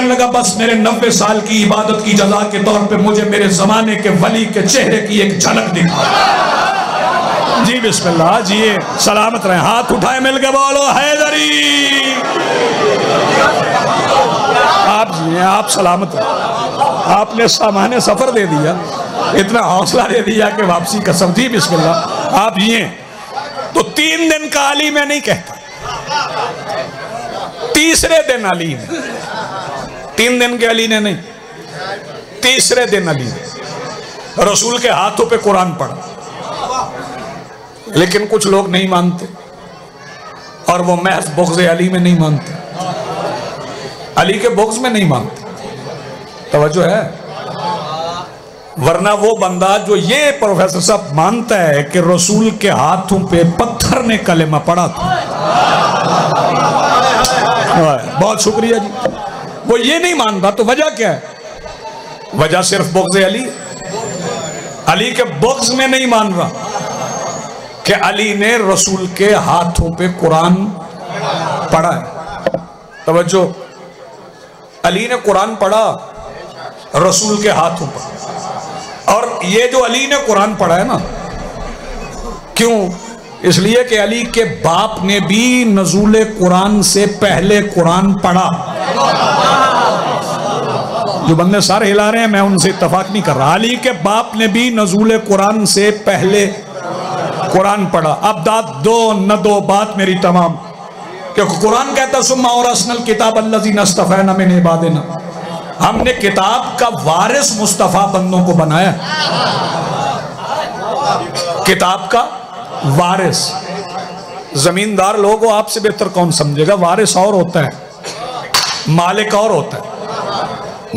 कहने लगा बस मेरे 90 साल की इबादत की जज़ा के तौर पे मुझे मेरे जमाने के वली के चेहरे की एक झलक दिखा। जी बिस्मिल्लाह, जी सलामत रहे, हाथ उठाए मिल के बोलो हैदरी। आप जी आप सलामत रहे, आपने सामान्य सफर दे दिया, इतना हौसला दे दिया कि वापसी कसम। जी बिस्मिल्लाह, आप जिए। तो 3 दिन का अली मैं नहीं कहता, तीसरे दिन अली ने, 3 दिन के अली ने नहीं, तीसरे दिन अली ने रसूल के हाथों पे कुरान पढ़ा। लेकिन कुछ लोग नहीं मानते और वो महज बुग़्ज़ अली में नहीं मानते, अली के बुग़्ज़ में नहीं मानते। तवज्जो है। वरना वो बंदा जो ये प्रोफेसर साहब मानता है कि रसूल के हाथों पे पत्थर ने कलेमा पढ़ा था, बहुत शुक्रिया जी, वो ये नहीं मानता। तो वजह क्या है? वजह सिर्फ बुग़्ज़ अली, अली के बुग़्ज़ में नहीं मान रहा कि अली ने रसूल के हाथों पे कुरान पढ़ा है। तवज्जो, अली ने कुरान पढ़ा रसूल के हाथों पर। और ये जो अली ने कुरान पढ़ा है ना, क्यों? इसलिए कि अली के बाप ने भी नज़ूल कुरान से पहले कुरान पढ़ा। जो बंदे सर हिला रहे हैं मैं उनसे इत्तफाक नहीं कर रहा। अली के बाप ने भी नज़ूल कुरान से पहले कुरान पढ़ा। अब दाद दो न दो बात मेरी तमाम, क्योंकि कुरान कहता सुम्मा औरसनल किताब अल्लज़ीना इस्तफ़ैना मिन इबादिना, हमने किताब का वारिस मुस्तफ़ा बंदों को बनाया। किताब का वारिस, जमींदार लोगों आपसे बेहतर कौन समझेगा, वारिस और होता है, मालिक और होता है।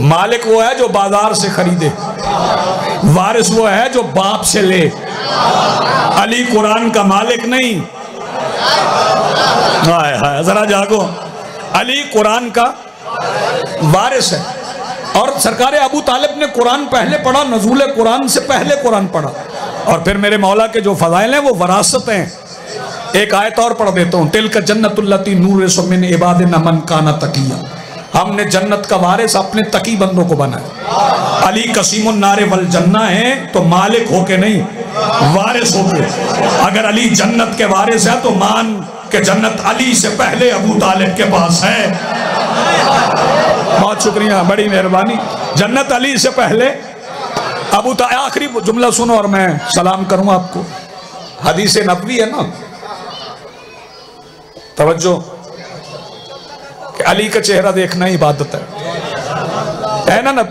मालिक वो है जो बाजार से खरीदे, वारिस वो है जो बाप से ले। अली कुरान का मालिक नहीं, हाय हाय जरा जागो, अली कुरान का वारिस है। और सरकार अबू तालिब ने कुरान पहले पढ़ा, नज़ूल कुरान से पहले कुरान पढ़ा। और फिर मेरे मौला के जो फज़ाइल हैं वो वरासत हैं। एक आयत और पढ़ देता हूँ, तिल्का जन्नतुल्लती नूरिसु मिन इबादिना मन काना तकिया, हमने जन्नत का वारिस अपने तकी बंदों को बनाया। अली कसीमुन नारे वल जन्ना है तो मालिक होके नहीं, वारिस होके। अगर अली जन्नत के वारिस है तो मान के जन्नत अली से पहले अबू तालिब के पास है। बहुत शुक्रिया, बड़ी मेहरबानी। जन्नत अली से पहले अबू तालिब। आखिरी जुमला सुनो और मैं सलाम करूं आपको। हदीस नबवी है ना, तवज्जो, कि अली का चेहरा देखना इबादत है ना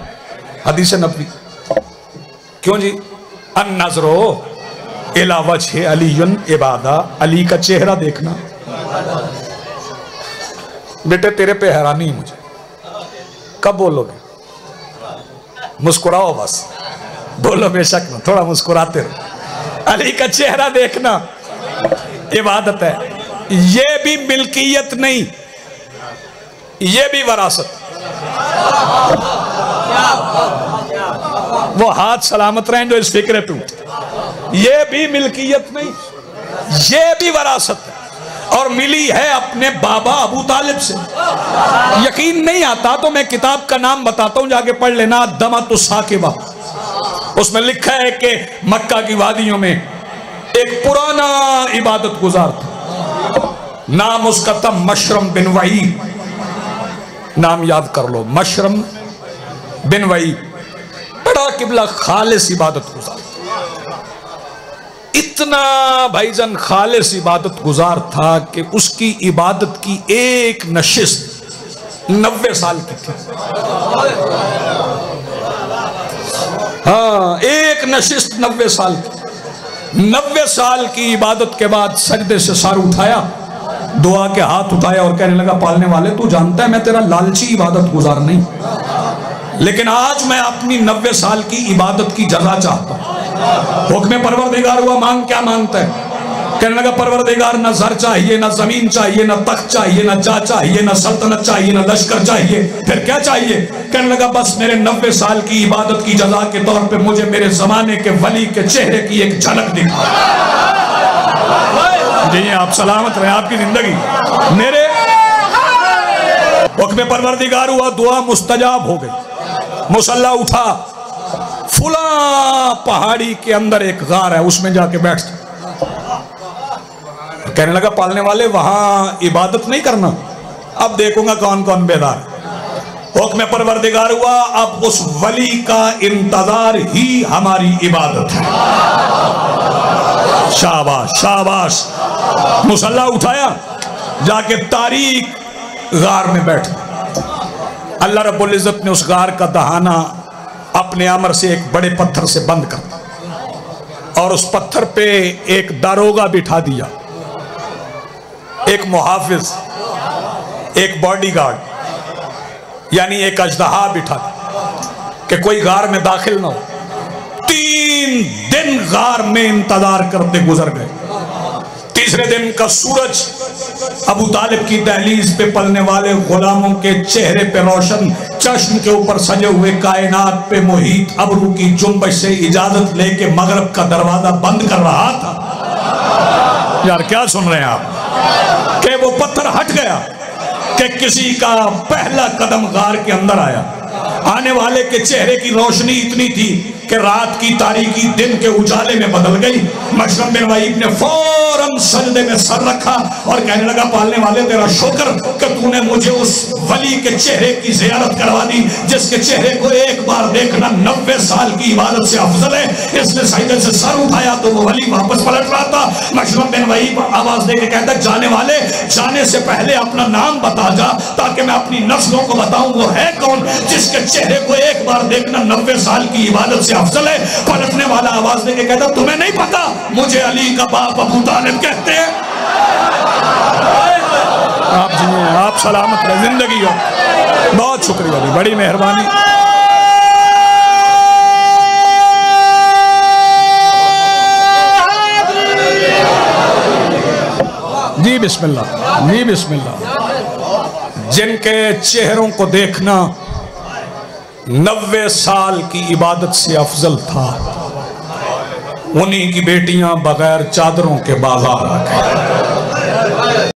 हदीस नबवी। क्यों जी? अन नज़रो इला वजहि अलीयुन इबादा, अली का चेहरा देखना। बेटे तेरे पे हैरानी है मुझे, कब बोलोगे? मुस्कुराओ बस, बोलो बेशक ना, थोड़ा मुस्कुराते रहो। अली का चेहरा देखना इबादत है। ये भी मिल्कियत नहीं, ये भी वरासत। वो हाथ सलामत रहें जो इस फिक्रे पे उठे। ये भी मिल्कियत नहीं, ये भी वरासत है। और मिली है अपने बाबा अबू तालिब से। यकीन नहीं आता तो मैं किताब का नाम बताता हूं, जाके पढ़ लेना, दमातुस साकिबा। उसमें लिखा है कि मक्का की वादियों में एक पुराना इबादत गुजार था, नाम उसका था मशरम बिन वही। नाम याद कर लो, मशरम बिन वही। बड़ा किबला खालिस इबादत गुजार, इतना भाईजान खालिस इबादत गुजार था कि उसकी इबादत की एक नशिस्त 90 साल की थी। हाँ, एक नशिस्त 90 साल की। 90 साल की इबादत के बाद सजदे से सर उठाया, दुआ के हाथ उठाया और कहने लगा, पालने वाले तू जानता है मैं तेरा लालची इबादत गुजार नहीं, लेकिन आज मैं अपनी 90 साल की इबादत की जज़ा चाहता हूँ। हुक्म परवरदिगार हुआ, मांग क्या मांगता है? कहने लगा, परवरदिगार ना ज़र चाहिए, ना ज़मीन चाहिए, ना तख्त चाहिए, ना जा चाहिए, ना सल्तनत चाहिए, ना लश्कर चाहिए, फिर क्या चाहिए? कहने लगा, बस मेरे 90 साल की इबादत की जज़ा के तौर पे मुझे मेरे ज़माने के वली के चेहरे की एक झलक दिखा। जी आप सलामत रहे, आपकी जिंदगी। मेरे हुक्म परवरदिगार हुआ, दुआ मुस्तजाब हो गई। मुसल्ला उठा, फुला पहाड़ी के अंदर एक गार है, उसमें जाके बैठ। कहने लगा पालने वाले वहां इबादत नहीं करना, अब देखूंगा कौन कौन बेदार। हुक्म परवरदिगार हुआ, अब उस वली का इंतजार ही हमारी इबादत है। शाबाश शाबाश। मुसल्ला उठाया, जाके तारीक गार में बैठ। अल्लाह रब्बुल इज्जत ने उस गार का दहाना अपने अमर से एक बड़े पत्थर से बंद कर, और उस पत्थर पे एक दारोगा बिठा दिया, एक मुहाफिज, एक बॉडीगार्ड, यानी एक अजदहा बिठा कि कोई गार में दाखिल ना हो। 3 दिन गार में इंतजार करते गुजर गए। तीसरे दिन का सूरज अबू तालिब की दहलीज पे पलने वाले गुलामों के चेहरे पे रोशन, चश्म के ऊपर सजे हुए कायनात पे मुहीत अबरू की जुम्बश से इजाजत लेके मगरब का दरवाजा बंद कर रहा था। यार क्या सुन रहे हैं आप? कि वो पत्थर हट गया कि किसी का पहला कदम गार के अंदर आया। आने वाले के चेहरे की रोशनी इतनी थी कि रात की तारीकी दिन के उजाले में बदल गई। मशरम बिन वहीब ने फौरन सजदे में सर रखा और कहने लगा, पालने वाले तेरा शुक्र कि तूने मुझे उस वली के चेहरे की ज़ियारत करवा दी जिसके चेहरे को एक बार देखना 90 साल की इबादत से अफजल है। इसने सजदे से सर उठाया तो वो वली वापस पलट रहा था। मशरम बिन वहीब आवाज देके कहता, जाने वाले, जाने से पहले अपना नाम बता जा ताकि मैं अपनी नस्लों को बताऊं वो है कौन जिसके चेहरे को एक बार देखना 90 साल की इबादत से अफजल है। पलटने वाला आवाज देके कहता, तुम्हें नहीं पता मुझे अली का बाप अबू तालिब कहते हैं। आप जी, आप सलामत रहे, जिंदगी हो। बहुत शुक्रिया जी, बड़ी मेहरबानी। जी बिस्मिल्लाह, जी बिस्मिल्लाह। जिनके चेहरों को देखना 90 साल की इबादत से अफजल था, उन्हीं की बेटियां बगैर चादरों के बाजार आ गई।